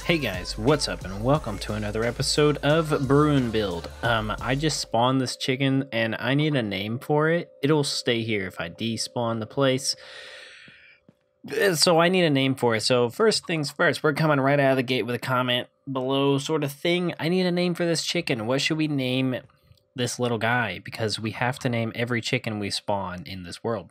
Hey guys, what's up and welcome to another episode of Brew Build. I just spawned this chicken and I need a name for it. It'll stay here if I despawn the place. So I need a name for it. So first things first, we're coming right out of the gate with a comment below sort of thing. I need a name for this chicken. What should we name this little guy? Because we have to name every chicken we spawn in this world.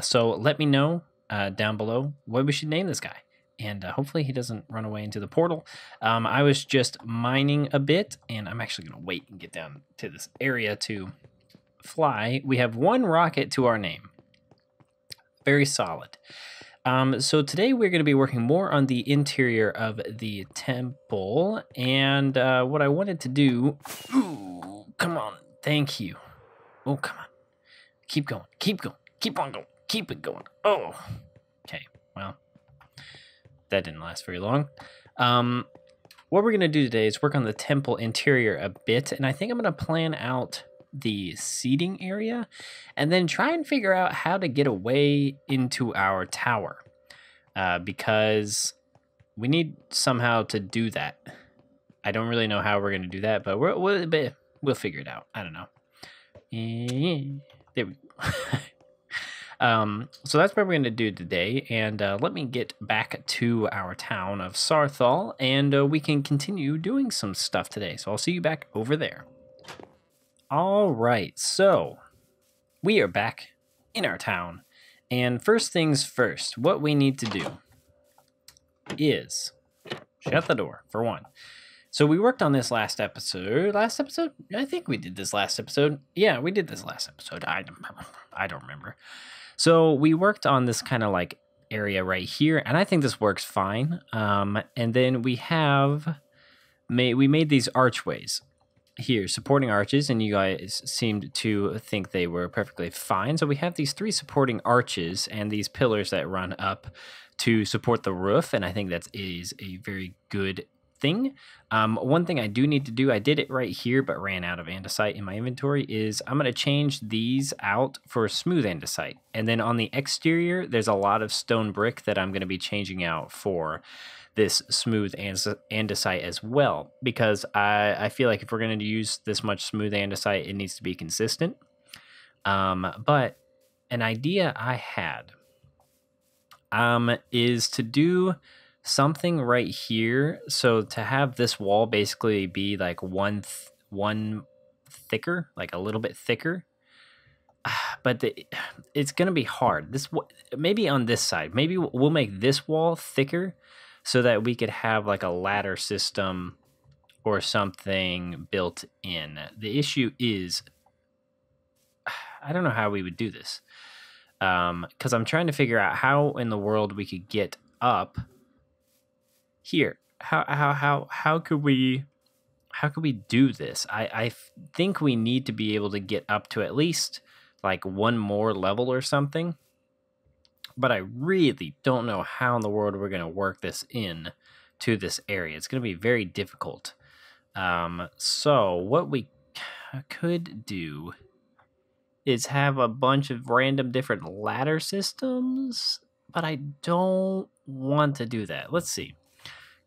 So let me know down below what we should name this guy. And hopefully he doesn't run away into the portal. I was just mining a bit, and I'm actually going to wait and get down to this area to fly. We have one rocket to our name. Very solid. So today we're going to be working more on the interior of the temple. And what I wanted to do... Ooh, come on. Thank you. Oh, come on. Keep going. Keep going. Keep on going. Keep it going. Oh. Okay, well... that didn't last very long. What we're going to do today is work on the temple interior a bit, and I think I'm going to plan out the seating area and then try and figure out how to get away into our tower, because we need somehow to do that. I don't really know how we're going to do that, but we'll figure it out. I don't know. There we go. So that's what we're going to do today, and let me get back to our town of Sarthal, and we can continue doing some stuff today. So I'll see you back over there. All right, so we are back in our town, and first things first, what we need to do is shut the door, for one. So we worked on this last episode. Last episode? I think we did this last episode. Yeah, we did this last episode. I don't remember. So we worked on this kind of like area right here, and I think this works fine. And then we made these archways here, supporting arches, and you guys seemed to think they were perfectly fine. So we have these 3 supporting arches and these pillars that run up to support the roof, and I think that is a very good thing. One thing I do need to do, I did it right here but ran out of andesite in my inventory, is I'm going to change these out for smooth andesite, and then on the exterior there's a lot of stone brick that I'm going to be changing out for this smooth andesite as well, because I feel like if we're going to use this much smooth andesite, it needs to be consistent. But an idea I had is to do something right here, so to have this wall basically be like one thicker, like a little bit thicker, but it's gonna be hard. Maybe on this side, maybe we'll make this wall thicker so that we could have like a ladder system or something built in. The issue is I don't know how we would do this, because I'm trying to figure out how in the world we could get up here. How could we do this? I think we need to be able to get up to at least like one more level or something, but I really don't know how in the world we're going to work this in to this area. It's going to be very difficult. So what we could do is have a bunch of random different ladder systems, but I don't want to do that. Let's see.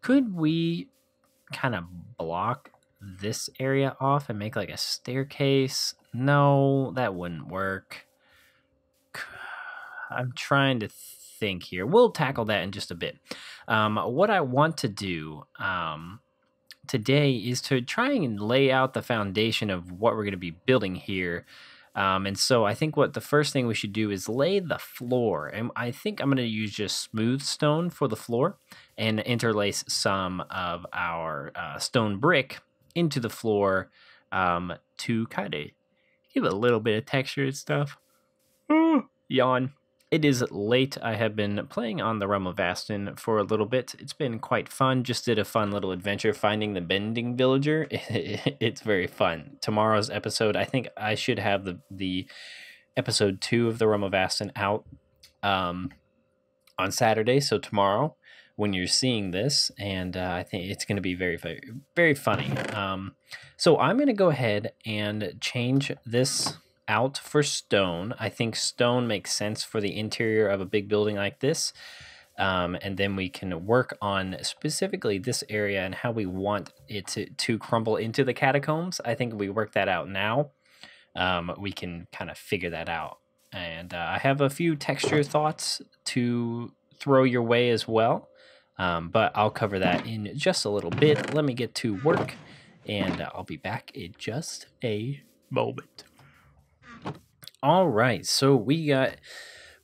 Could we kind of block this area off and make like a staircase? No, that wouldn't work. I'm trying to think here. We'll tackle that in just a bit. What I want to do today is to try and lay out the foundation of what we're going to be building here. And so I think what the first thing we should do is lay the floor. And I think I'm going to use just smooth stone for the floor and interlace some of our stone brick into the floor to kind of give a little bit of texture and stuff. Yawn. It is late. I have been playing on the Realm of Aston for a little bit. It's been quite fun. Just did a fun little adventure finding the bending villager. It's very fun. Tomorrow's episode, I think I should have the episode 2 of the Realm of Aston out on Saturday. So tomorrow, when you're seeing this, and I think it's going to be very, very, very funny. So I'm going to go ahead and change this out for stone. I think stone makes sense for the interior of a big building like this. And then we can work on specifically this area and how we want it to crumble into the catacombs. I think if we work that out now, we can kind of figure that out. And I have a few texture thoughts to throw your way as well, but I'll cover that in just a little bit. Let me get to work, and I'll be back in just a moment. All right, so we got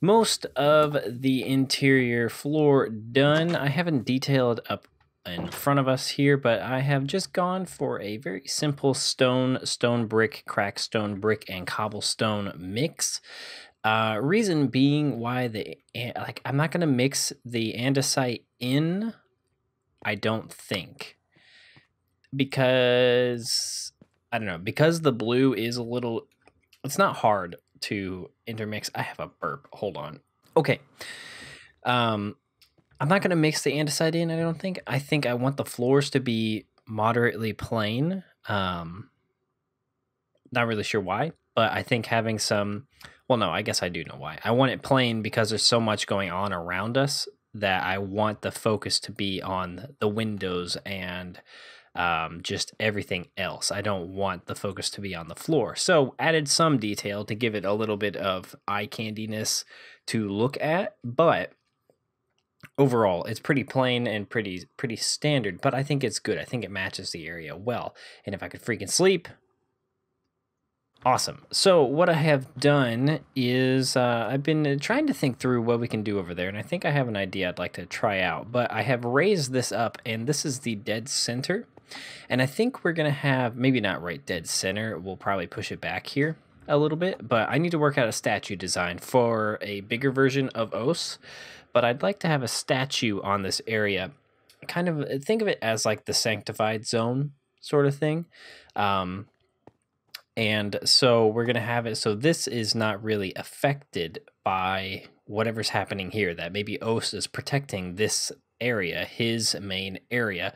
most of the interior floor done. I haven't detailed up in front of us here, but I have just gone for a very simple stone brick, cracked stone brick, and cobblestone mix. Reason being why I'm not gonna mix the andesite in, I don't think, because I don't know, because the blue is a little, it's not hard to intermix. I have a burp. Hold on. Okay. I'm not going to mix the andesite in, I don't think. I think I want the floors to be moderately plain. Not really sure why, but I think having some, well, no, I guess I do know why. I want it plain because there's so much going on around us that I want the focus to be on the windows and just everything else. I don't want the focus to be on the floor. So added some detail to give it a little bit of eye candiness to look at, but overall it's pretty plain and pretty standard, but I think it's good. I think it matches the area well. And if I could freaking sleep, awesome. So what I have done is I've been trying to think through what we can do over there, and I think I have an idea I'd like to try out, but I have raised this up, and this is the dead center. And I think we're going to have, maybe not right dead center, we'll probably push it back here a little bit, but I need to work out a statue design for a bigger version of Os. But I'd like to have a statue on this area. Kind of think of it as like the sanctified zone sort of thing. And so we're going to have it so this is not really affected by whatever's happening here, that maybe Os is protecting this area, his main area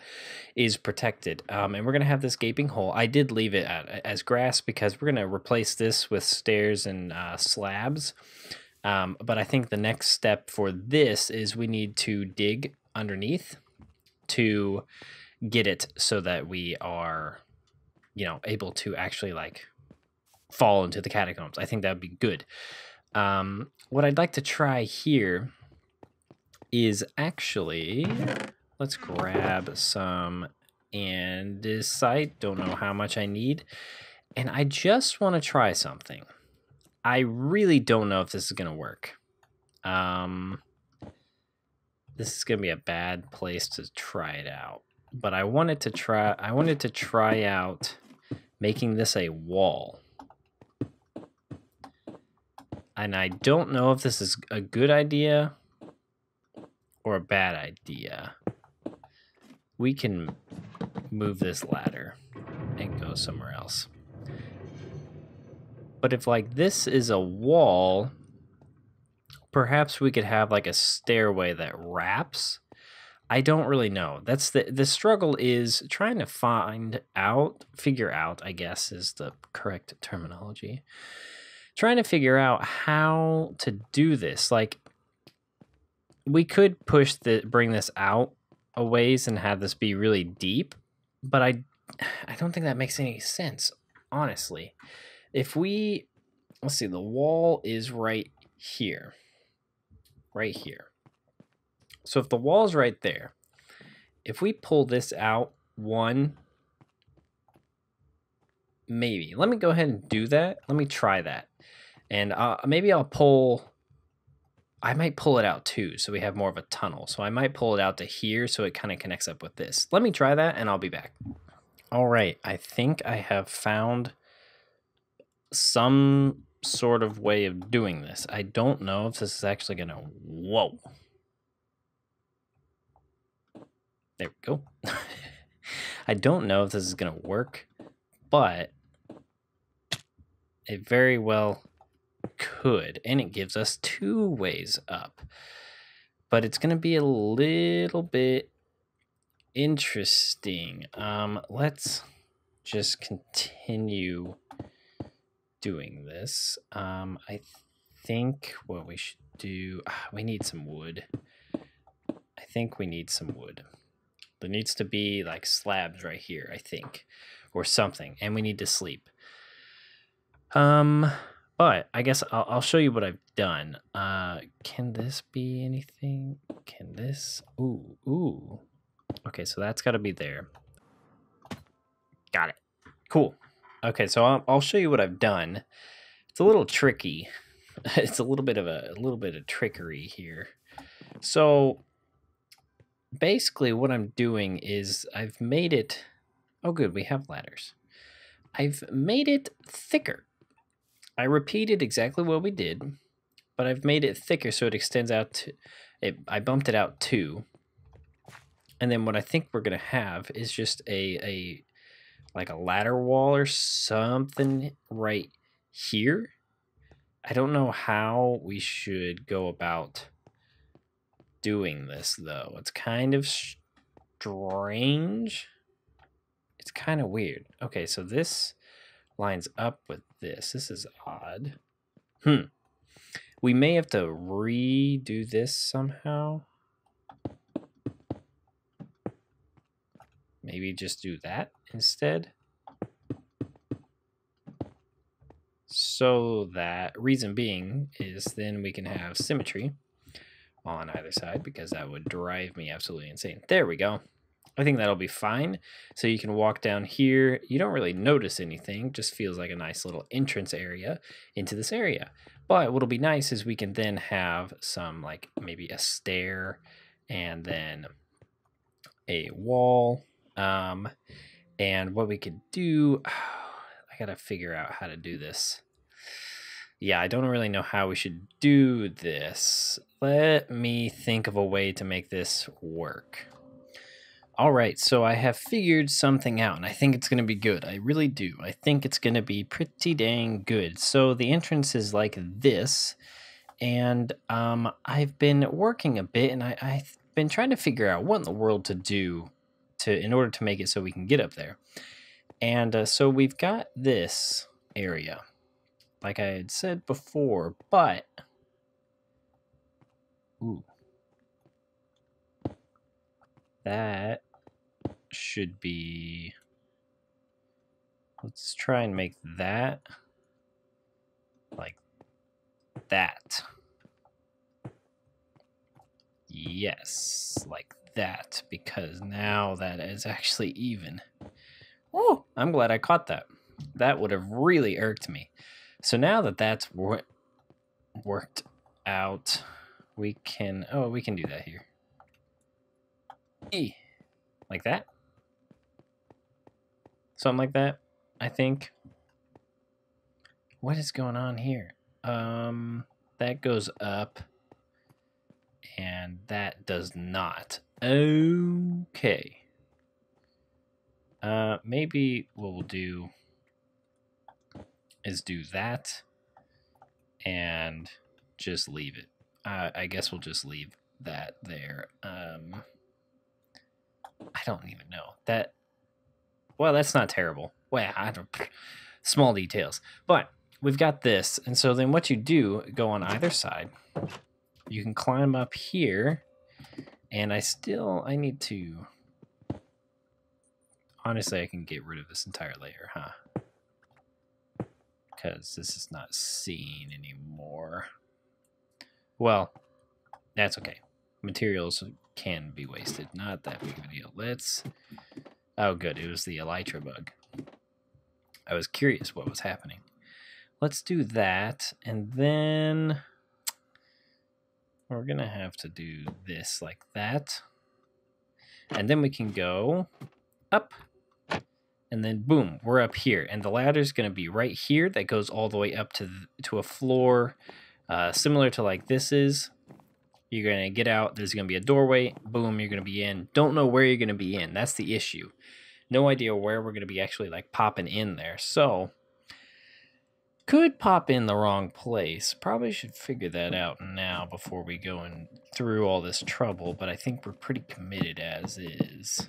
is protected. And we're going to have this gaping hole. I did leave it as grass because we're going to replace this with stairs and slabs. But I think the next step for this is we need to dig underneath to get it so that we are, able to actually like fall into the catacombs. I think that would be good. What I'd like to try here is actually, let's grab some andesite. Don't know how much I need. And I just want to try something. I really don't know if this is going to work. This is going to be a bad place to try it out. But I wanted to try out making this a wall. And I don't know if this is a good idea or a bad idea. We can move this ladder and go somewhere else. But if like this is a wall, perhaps we could have like a stairway that wraps. I don't really know. That's the struggle is trying to figure out, I guess is the correct terminology. Trying to figure out how to do this. Like we could bring this out a ways and have this be really deep, but I don't think that makes any sense, honestly. If we, let's see, the wall is right here. Right here. So if the wall's right there, if we pull this out one, maybe. Let me go ahead and do that. Let me try that. And maybe I might pull it out too, so we have more of a tunnel. So I might pull it out to here so it kind of connects up with this. Let me try that and I'll be back. All right, I think I have found some sort of way of doing this. I don't know if this is actually gonna, whoa. There we go. I don't know if this is gonna work, but it very well could, and it gives us 2 ways up. But it's gonna be a little bit interesting. Let's just continue doing this. I think what we should do, we need some wood. think we need some wood. There needs to be like slabs right here, I think, or something, and we need to sleep. But I guess I'll show you what I've done. Can this be anything? Can this? Ooh. Okay, so that's got to be there. Got it. Cool. Okay, so I'll show you what I've done. It's a little tricky. It's a little bit of trickery here. So basically what I'm doing is I've made it. Oh, good, we have ladders. I've made it thicker. I repeated exactly what we did, but I've made it thicker so it extends out to it. I bumped it out 2. And then what I think we're gonna have is just a like a ladder wall or something right here. I don't know how we should go about doing this though. It's kind of strange. It's kind of weird. Okay, so this lines up with this. This is odd. We may have to redo this somehow. Maybe just do that instead. So that reason being is then we can have symmetry on either side, because that would drive me absolutely insane. There we go. I think that'll be fine. So you can walk down here. You don't really notice anything. Just feels like a nice little entrance area into this area. But what'll be nice is we can then have some, like maybe a stair and then a wall. And what we could do, I gotta figure out how to do this. Yeah, I don't really know how we should do this. Let me think of a way to make this work. All right, so I have figured something out, and I think it's going to be good. I really do. I think it's going to be pretty dang good. So the entrance is like this, and I've been working a bit, and I've been trying to figure out what in the world to do in order to make it so we can get up there. And so we've got this area, like I had said before, but that should be, let's try and make that like that. Yes, like that, because now that is actually even. Oh, I'm glad I caught that. That would have really irked me. So now that that's worked out, we can do that here. Like that. Something like that, I think. What is going on here? That goes up, and that does not. Okay. Maybe what we'll do is do that and just leave it. I guess we'll just leave that there. I don't even know that. Well, that's not terrible. Well, I don't. Small details, but we've got this, and so then what you do, go on either side. You can climb up here, and I need to. Honestly, I can get rid of this entire layer, huh? Because this is not seen anymore. Well, that's okay. Materials can be wasted. Not that big of a deal. Let's... Oh, good. It was the elytra bug. I was curious what was happening. Let's do that, and then we're going to have to do this like that. And then we can go up. And then boom, we're up here, and the ladder's going to be right here. That goes all the way up to a floor, similar to like this is. You're going to get out. There's going to be a doorway. Boom, you're going to be in. Don't know where you're going to be in. That's the issue. No idea where we're going to be actually like popping in there. So could pop in the wrong place. Probably should figure that out now before we go in through all this trouble. But I think we're pretty committed as is.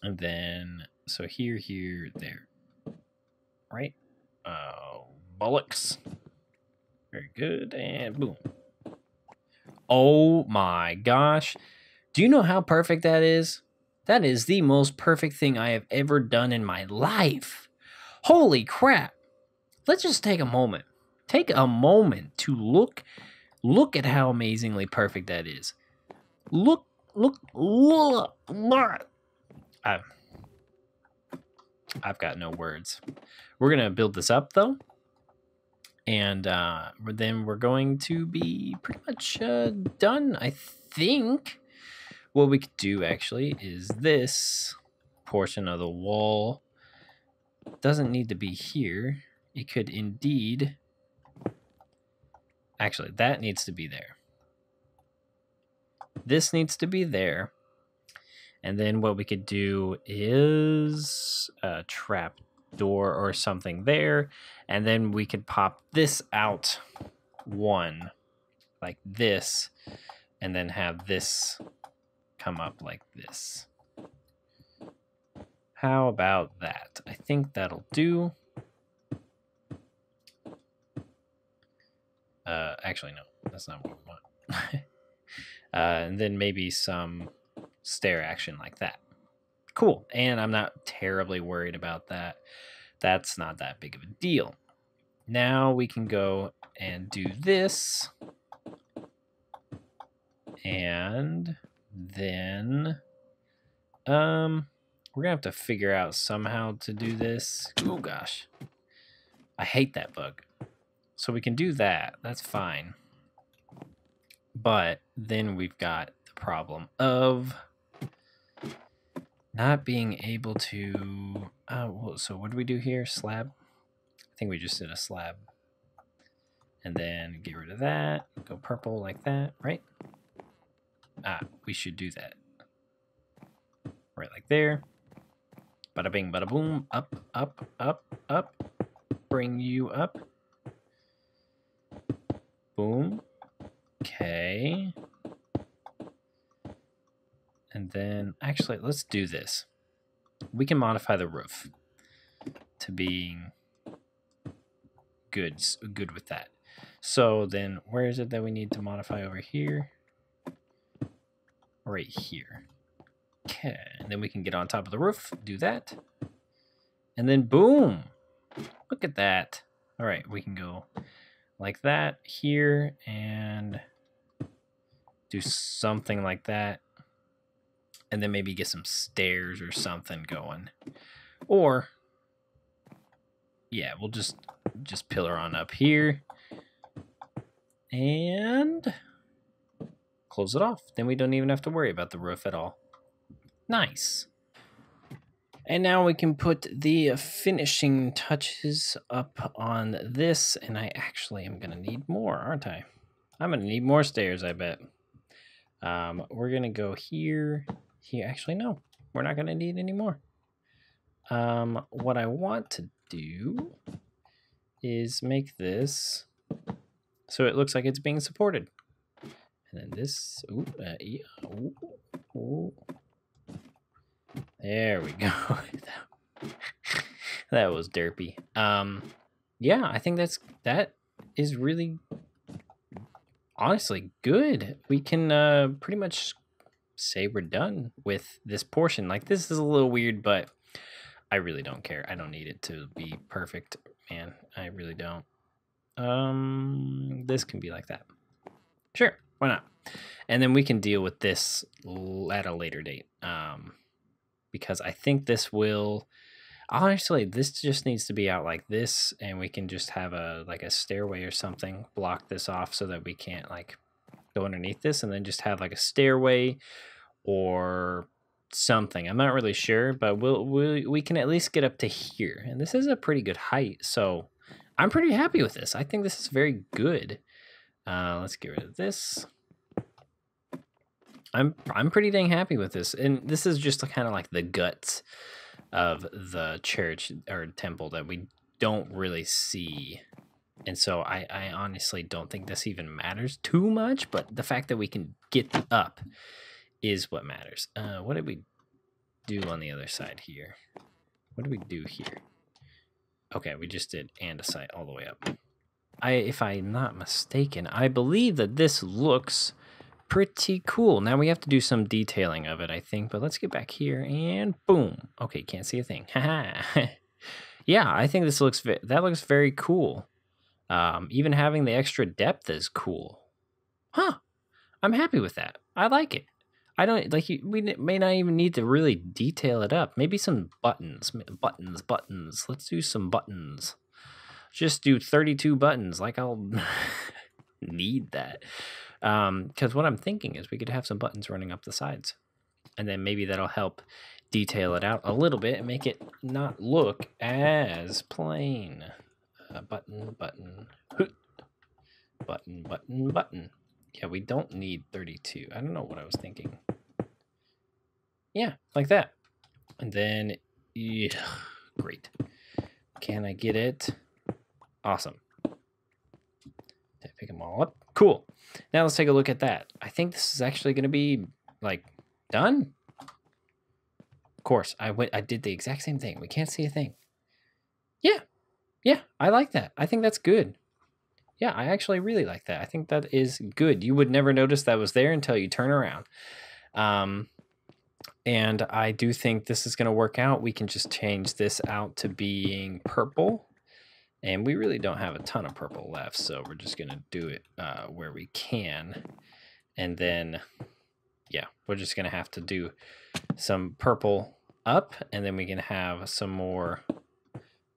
And then, so here, there. Right? Bollocks. Very good, and boom. Oh my gosh. Do you know how perfect that is? That is the most perfect thing I have ever done in my life. Holy crap. Let's just take a moment. Take a moment to look at how amazingly perfect that is. Look. I've got no words. We're going to build this up, though. And then we're going to be pretty much done, I think. What we could do, actually, is this portion of the wall doesn't need to be here. It could indeed... Actually, that needs to be there. This needs to be there. And then what we could do is a trap door or something there. And then we could pop this out one like this. And then have this come up like this. How about that? I think that'll do. Actually, no, that's not what we want. And then maybe some stair action like that. Cool. And I'm not terribly worried about that. That's not that big of a deal. Now we can go and do this. And then we're gonna have to figure out somehow to do this. Oh gosh. I hate that bug. So we can do that. That's fine. But then we've got the problem of not being able to... so what do we do here? Slab? I think we just did a slab. And then get rid of that. Go purple like that, right? We should do that. Right like there. Bada bing, bada boom. Up, up, up, up. Bring you up. Boom. Okay. And then, actually, let's do this. We can modify the roof to being good with that. So then, where is it that we need to modify over here? Right here. Okay, and then we can get on top of the roof, do that. And then boom! Look at that. All right, we can go like that here and do something like that. And then maybe get some stairs or something going. Or, yeah, we'll just pillar on up here. And close it off. Then we don't even have to worry about the roof at all. Nice. And now we can put the finishing touches up on this. And I actually am going to need more, aren't I? I'm going to need more stairs, I bet. We're going to go here. Here, actually, no. We're not going to need any more. What I want to do is make this so it looks like it's being supported. And then this... ooh. There we go. That was derpy. Yeah, I think that is really honestly good. We can pretty much say we're done with this portion. Like, this is a little weird, but I really don't care. I don't need it to be perfect, man. I really don't. This can be like that. Sure, why not? And then we can deal with this at a later date. Because I think this will... Honestly, this just needs to be out like this, and we can just have a stairway or something, block this off so that we can't like go underneath this, and then just have like a stairway or something. I'm not really sure, but we can at least get up to here, and this is a pretty good height, so I'm pretty happy with this. I think this is very good. Let's get rid of this. I'm pretty dang happy with this, and this is just kind of like the guts of the church or temple that we don't really see, and so I honestly don't think this even matters too much, but the fact that we can get up is what matters. What did we do on the other side here? What did we do here? Okay, we just did and a side all the way up. If I'm not mistaken, I believe that this looks pretty cool. Now we have to do some detailing of it, I think, but let's get back here and boom. Okay, can't see a thing. Haha. Yeah, I think this looks very cool. Even having the extra depth is cool. Huh. I'm happy with that. I like it. I don't like we may not even need to really detail it up. Maybe some buttons. Let's do some buttons. Just do 32 buttons. Like I'll need that. Because what I'm thinking is we could have some buttons running up the sides. And then maybe that'll help detail it out a little bit and make it not look as plain. Button. Button. Yeah, we don't need 32. I don't know what I was thinking. Yeah, like that. And then, yeah, great. Can I get it? Awesome. Did I pick them all up? Cool. Now let's take a look at that. I think this is actually going to be, like, done. Of course, I did the exact same thing. We can't see a thing. Yeah, I like that. I think that's good. Yeah, I actually really like that. I think that is good. You would never notice that was there until you turn around. And I do think this is going to work out. We can just change this out to being purple. And we really don't have a ton of purple left, so we're just going to do it where we can. And then, yeah, we're just going to have to do some purple up, and then we can have some more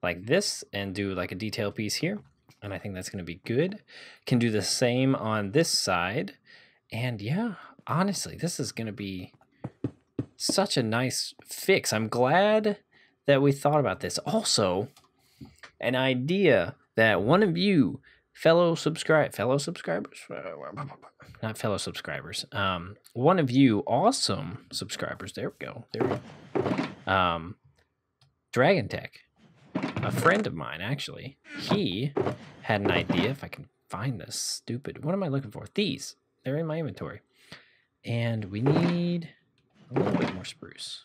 like this and do like a detail piece here. And I think that's going to be good. Can do the same on this side. And yeah, honestly, this is going to be such a nice fix. I'm glad that we thought about this. Also, an idea that one of you one of you awesome subscribers, there we go, Dragon Tech, a friend of mine, actually, he had an idea. If I can find this stupid, what am I looking for? These, they're in my inventory, and we need a little bit more spruce,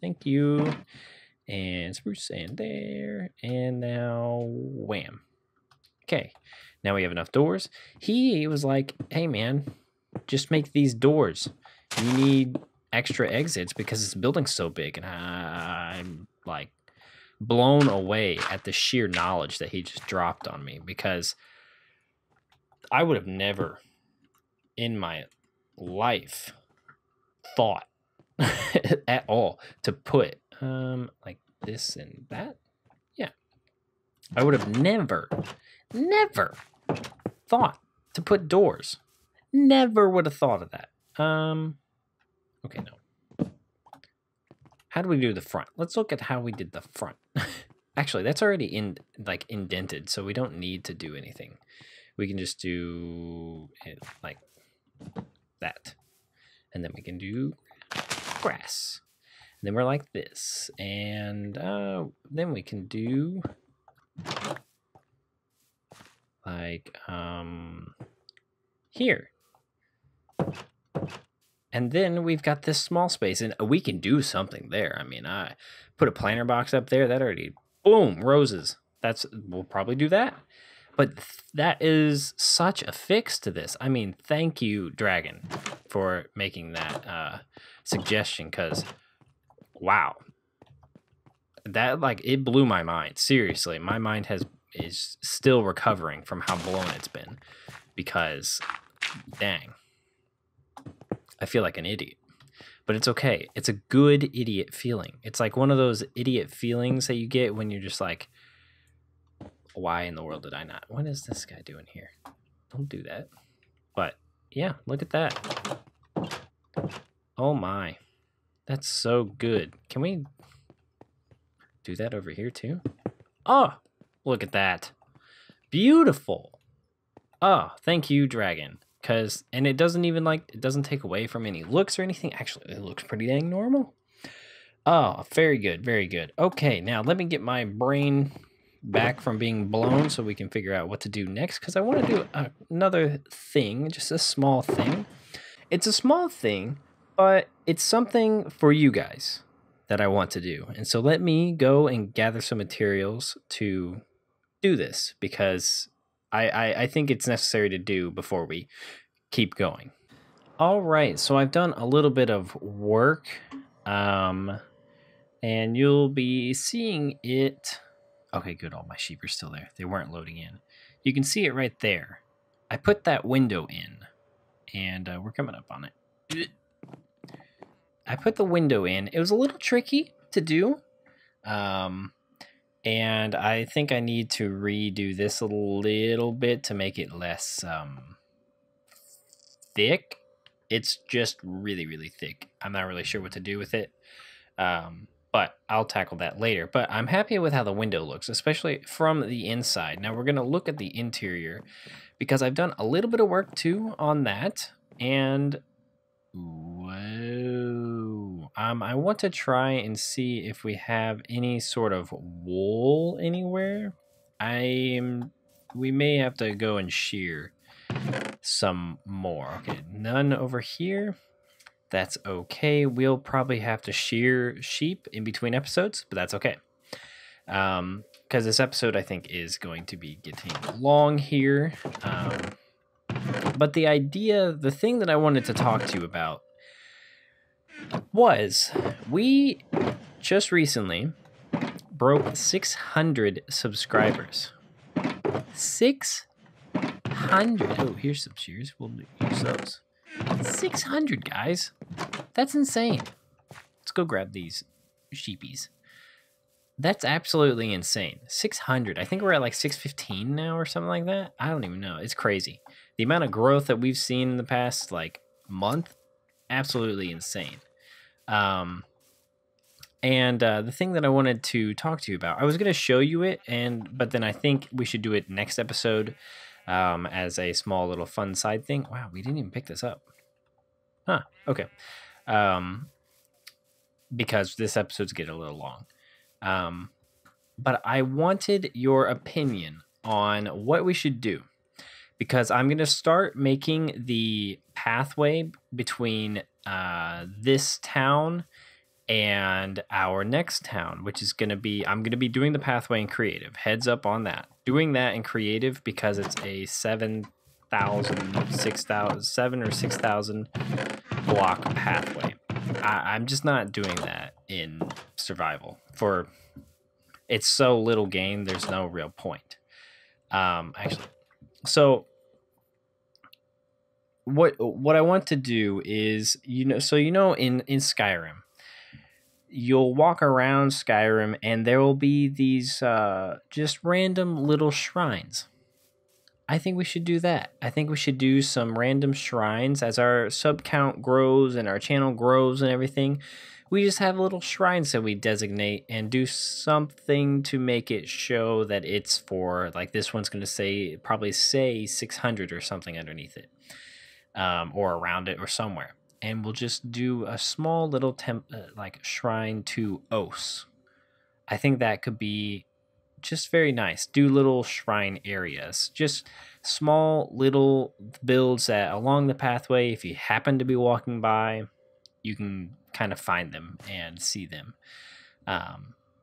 thank you. And spruce and there, and now wham. Okay, now we have enough doors. He was like, hey man, just make these doors. You need extra exits because this building's so big. And I'm like blown away at the sheer knowledge that he just dropped on me, because I would have never in my life thought at all to put like this and that. Yeah, I would have never thought to put doors. Never would have thought of that. Okay, no. How do we do the front? Let's look at how we did the front. Actually, that's already indented, so we don't need to do anything. We can just do it like that, and then we can do grass. And then we're like this, and then we can do like here. And then we've got this small space, and we can do something there. I mean, I put a planter box up there. That already, boom, roses. We'll probably do that. But that is such a fix to this. I mean, thank you, Dragon, for making that suggestion, because, wow. That, like, it blew my mind. Seriously, my mind is still recovering from how blown it's been, because, dang. I feel like an idiot, but it's okay. It's a good idiot feeling. It's like one of those idiot feelings that you get when you're just like, why in the world did I not? What is this guy doing here? Don't do that. But yeah, look at that. Oh my, that's so good. Can we do that over here too? Oh, look at that. Beautiful. Oh, thank you, Dragon. And it doesn't even it doesn't take away from any looks or anything. Actually, it looks pretty dang normal. Oh, very good, very good. Okay, now let me get my brain back from being blown so we can figure out what to do next, because I want to do another thing, just a small thing. It's a small thing, but it's something for you guys that I want to do. And so let me go and gather some materials to do this, because I think it's necessary to do before we keep going. All right, so I've done a little bit of work, and you'll be seeing it. Okay, good. All my sheep are still there. They weren't loading in. You can see it right there. I put that window in, and we're coming up on it. I put the window in. It was a little tricky to do, and I think I need to redo this a little bit to make it less thick. It's just really, really thick. I'm not really sure what to do with it, but I'll tackle that later. But I'm happy with how the window looks, especially from the inside. Now we're going to look at the interior because I've done a little bit of work too on that. And whoa, I want to try and see if we have any sort of wool anywhere. We may have to go and shear some more. Okay, none over here. That's okay. We'll probably have to shear sheep in between episodes, but that's okay. Because this episode, I think, is going to be getting long here. But the thing that I wanted to talk to you about was we just recently broke 600 subscribers. 600. Oh, here's some shears. We'll use those. 600, guys. That's insane. Let's go grab these sheepies. That's absolutely insane. 600. I think we're at like 615 now or something like that. I don't even know. It's crazy. The amount of growth that we've seen in the past like month, absolutely insane. And the thing that I wanted to talk to you about, I was going to show you it, but then I think we should do it next episode as a small little fun side thing. Wow, we didn't even pick this up. Huh, okay. Because this episode's getting a little long. But I wanted your opinion on what we should do. Because I'm going to start making the pathway between this town and our next town, which is going to be, I'm going to be doing the pathway in creative. Heads up on that. Doing that in creative because it's a 7 or 6,000 block pathway. I'm just not doing that in survival. It's so little game, there's no real point. Actually, so what I want to do is, in Skyrim, you'll walk around Skyrim and there will be these just random little shrines. I think we should do that. I think we should do some random shrines as our sub count grows and our channel grows and everything. We just have little shrines that we designate and do something to make it show that it's for, like, this one's going to probably say 600 or something underneath it, or around it or somewhere. And we'll just do a small little shrine to Os. I think that could be just very nice. Do little shrine areas, just small little builds that along the pathway, if you happen to be walking by, you can kind of find them and see them.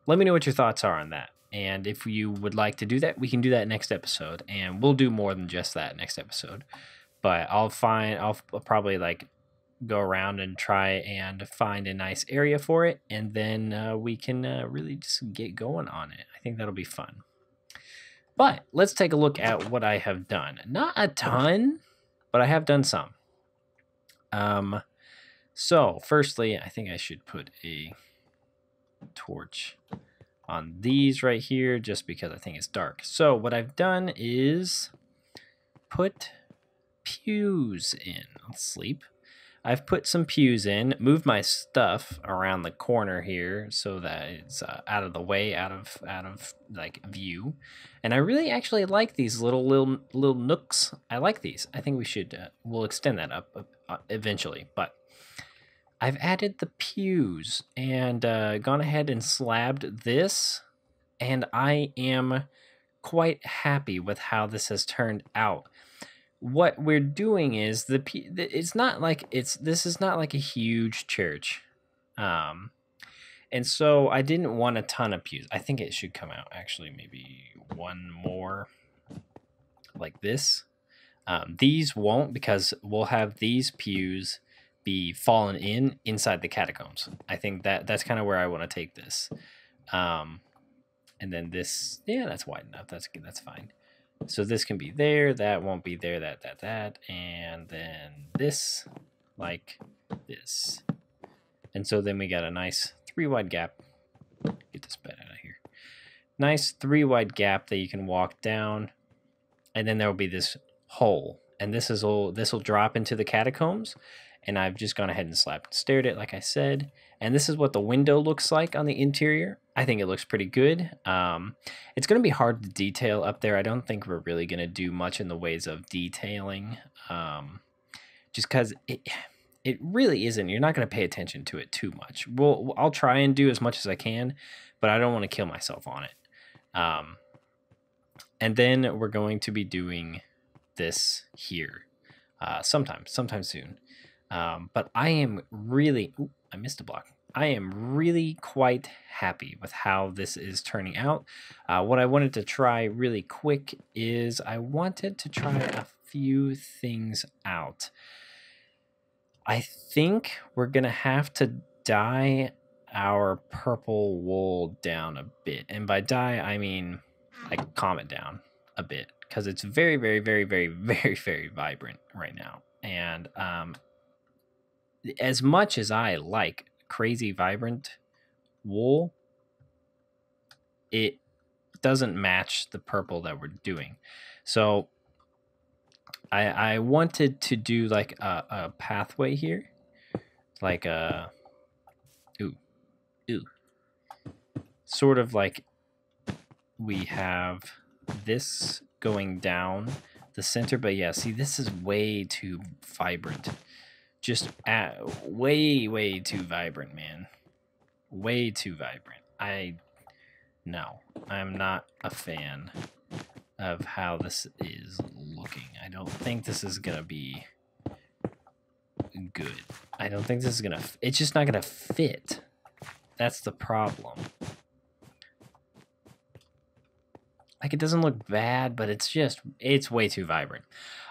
Let me know what your thoughts are on that. And if you would like to do that, we can do that next episode. And we'll do more than just that next episode. But I'll probably go around and try and find a nice area for it. And then we can really just get going on it. I think that'll be fun. But let's take a look at what I have done. Not a ton, but I have done some. So, firstly, I think I should put a torch on these right here just because I think it's dark. So, what I've done is put pews in. Let's sleep. I've put some pews in, moved my stuff around the corner here so that it's out of the way, out of view. And I really actually like these little nooks. I like these. I think we'll extend that up eventually, but I've added the pews and gone ahead and slabbed this, and I am quite happy with how this has turned out. What we're doing is this is not like a huge church, and so I didn't want a ton of pews. I think it should come out actually maybe one more like this. These won't, because we'll have these pews be fallen inside the catacombs. I think that's kind of where I want to take this. And then this, yeah, that's wide enough. That's good. That's fine. So this can be there. That won't be there. That. And then this, like this. And so then we got a nice 3 wide gap. Get this bed out of here. Nice 3 wide gap that you can walk down. And then there will be this hole. And this will drop into the catacombs. And I've just gone ahead and stared it, like I said. And this is what the window looks like on the interior. I think it looks pretty good. It's going to be hard to detail up there. I don't think we're really going to do much in the ways of detailing. Just because it really isn't. You're not going to pay attention to it too much. I'll try and do as much as I can, but I don't want to kill myself on it. And then we're going to be doing this here sometime soon. But I am really... Ooh, I missed a block. I am really quite happy with how this is turning out. What I wanted to try really quick is I wanted to try a few things out. I think we're going to have to dye our purple wool down a bit. And by dye, I mean like calm it down a bit, because it's very, very, very, very, very, very vibrant right now. And as much as I like crazy vibrant wool, it doesn't match the purple that we're doing. So I wanted to do like a pathway here, like a sort of like we have this going down the center. But yeah, see, this is way too vibrant. Just way too vibrant, man. Way too vibrant. No, I'm not a fan of how this is looking. I don't think this is gonna be good. I don't think this is gonna... It's just not gonna fit. That's the problem. Like, it doesn't look bad, but it's way too vibrant.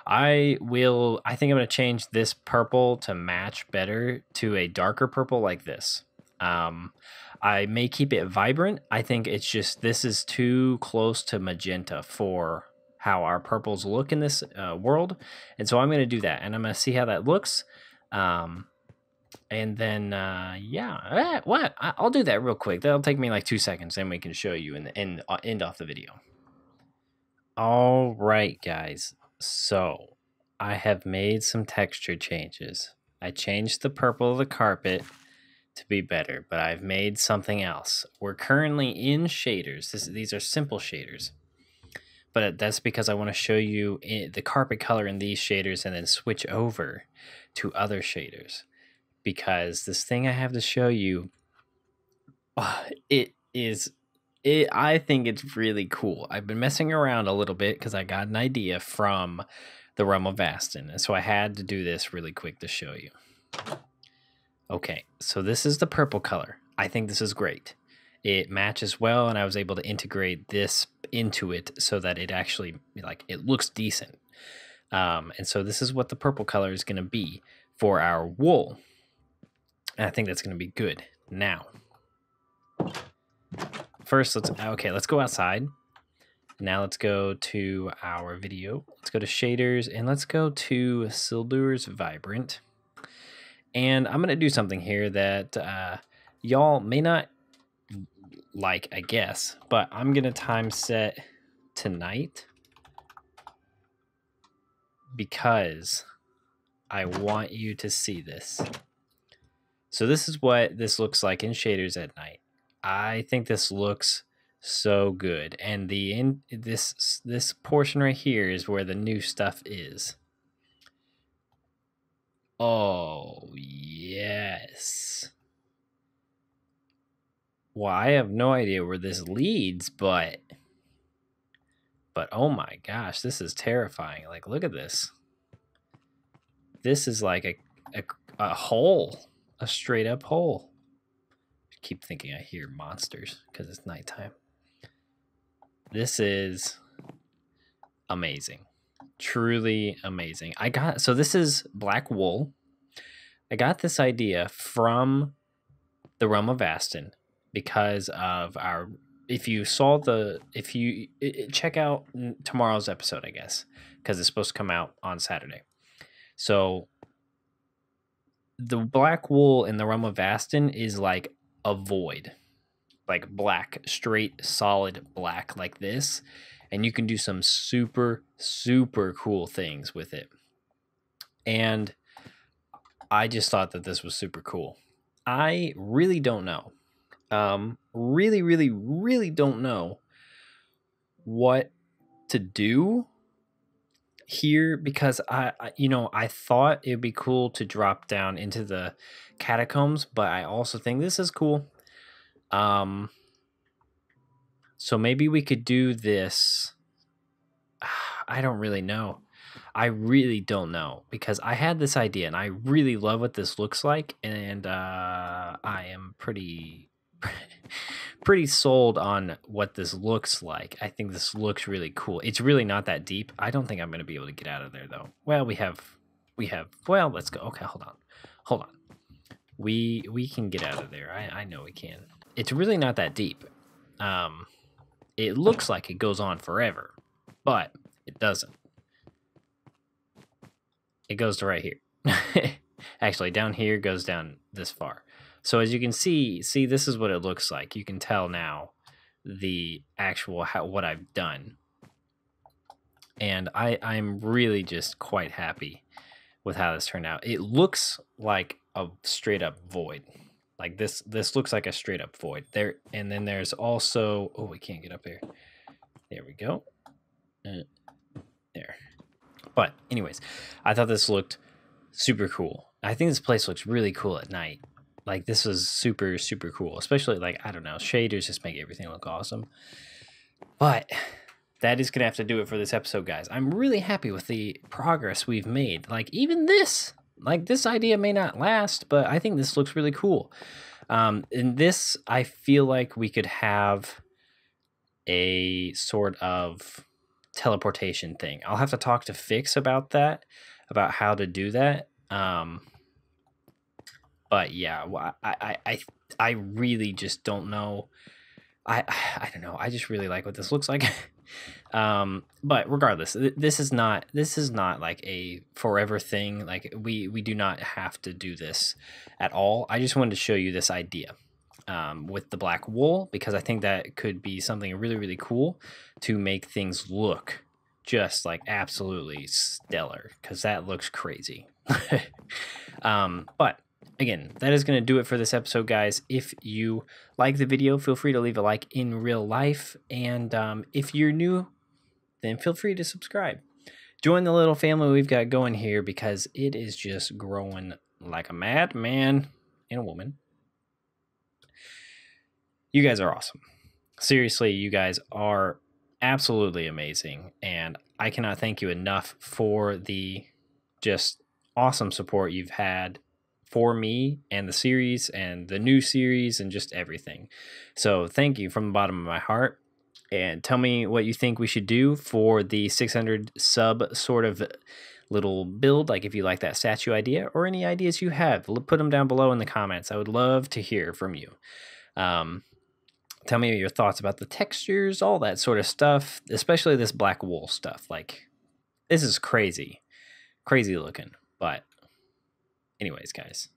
I think I'm going to change this purple to match better to a darker purple like this. I may keep it vibrant. I think it's just, this is too close to magenta for how our purples look in this world. And so I'm going to do that, and I'm going to see how that looks. And then, yeah, what? I'll do that real quick. That'll take me like 2 seconds, then we can show you and end off the video. All right, guys. So I have made some texture changes. I changed the purple of the carpet to be better, but I've made something else. We're currently in shaders. These are simple shaders, but that's because I want to show you the carpet color in these shaders and then switch over to other shaders, because this thing I have to show you, I think it's really cool. I've been messing around a little bit because I got an idea from the Realm of Aston, and so I had to do this really quick to show you. Okay, so this is the purple color. I think this is great. It matches well, and I was able to integrate this into it so that it actually, like, it looks decent. And so this is what the purple color is going to be for our wool. And I think that's going to be good. Now, first, let's go outside. Now let's go to our video. Let's go to shaders, and let's go to Sildur's Vibrant. And I'm going to do something here that y'all may not like, I guess, but I'm going to time set tonight because I want you to see this. So this is what this looks like in shaders at night. I think this looks so good, and this portion right here is where the new stuff is. Oh yes. Well, I have no idea where this leads, but oh my gosh, this is terrifying. Like, look at this. This is like a hole, a straight up hole. I keep thinking I hear monsters because it's nighttime. This is amazing. truly amazing. So this is black wool. I got this idea from the realm of Aston because of our. If you check out tomorrow's episode, I guess, because it's supposed to come out on Saturday. So the black wool in the realm of Aston is like a void, like black, straight, solid black like this. And you can do some super, super cool things with it. And I just thought that this was super cool. I really don't know. Really, really, really don't know what to do here because I thought it'd be cool to drop down into the catacombs, but I also think this is cool. So maybe we could do this. I don't really know. I really don't know because I had this idea and I really love what this looks like, and I am pretty sold on what this looks like. I think this looks really cool. It's really not that deep. I don't think I'm going to be able to get out of there though. Well, we have. Well, let's go. Okay, hold on. We can get out of there. I know we can. It's really not that deep. It looks like it goes on forever, but it doesn't. It goes to right here. Actually, down here goes down this far. So as you can see, this is what it looks like. You can tell now the actual what I've done. And I'm really just quite happy with how this turned out. It looks like a straight up void. Like this looks like a straight up void. There, and then there's also, oh, we can't get up here. There we go. There. But anyways, I thought this looked super cool. I think this place looks really cool at night. Like this is super, super cool. Especially like, I don't know, shaders just make everything look awesome. But that is going to have to do it for this episode, guys. I'm really happy with the progress we've made. Like even this, like this idea may not last, but I think this looks really cool. In this, I feel like we could have a sort of teleportation thing. I'll have to talk to Fix about that, about how to do that. But yeah, I really just don't know. I don't know. I just really like what this looks like. But regardless, this is not like a forever thing. Like we do not have to do this at all. I just wanted to show you this idea with the black wool because I think that could be something really, really cool to make things look just like absolutely stellar because that looks crazy. But again, that is going to do it for this episode, guys. If you like the video, feel free to leave a like in real life. And if you're new, then feel free to subscribe. Join the little family we've got going here because it is just growing like a madman and a woman. You guys are awesome. Seriously, you guys are absolutely amazing. And I cannot thank you enough for the just awesome support you've had for me and the series and the new series and just everything. So thank you from the bottom of my heart. And tell me what you think we should do for the 600 sub sort of little build. Like if you like that statue idea or any ideas you have, put them down below in the comments. I would love to hear from you. Tell me your thoughts about the textures, all that sort of stuff, especially this black wool stuff. Like this is crazy looking. But anyways, guys,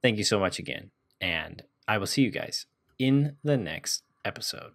thank you so much again. And I will see you guys in the next episode.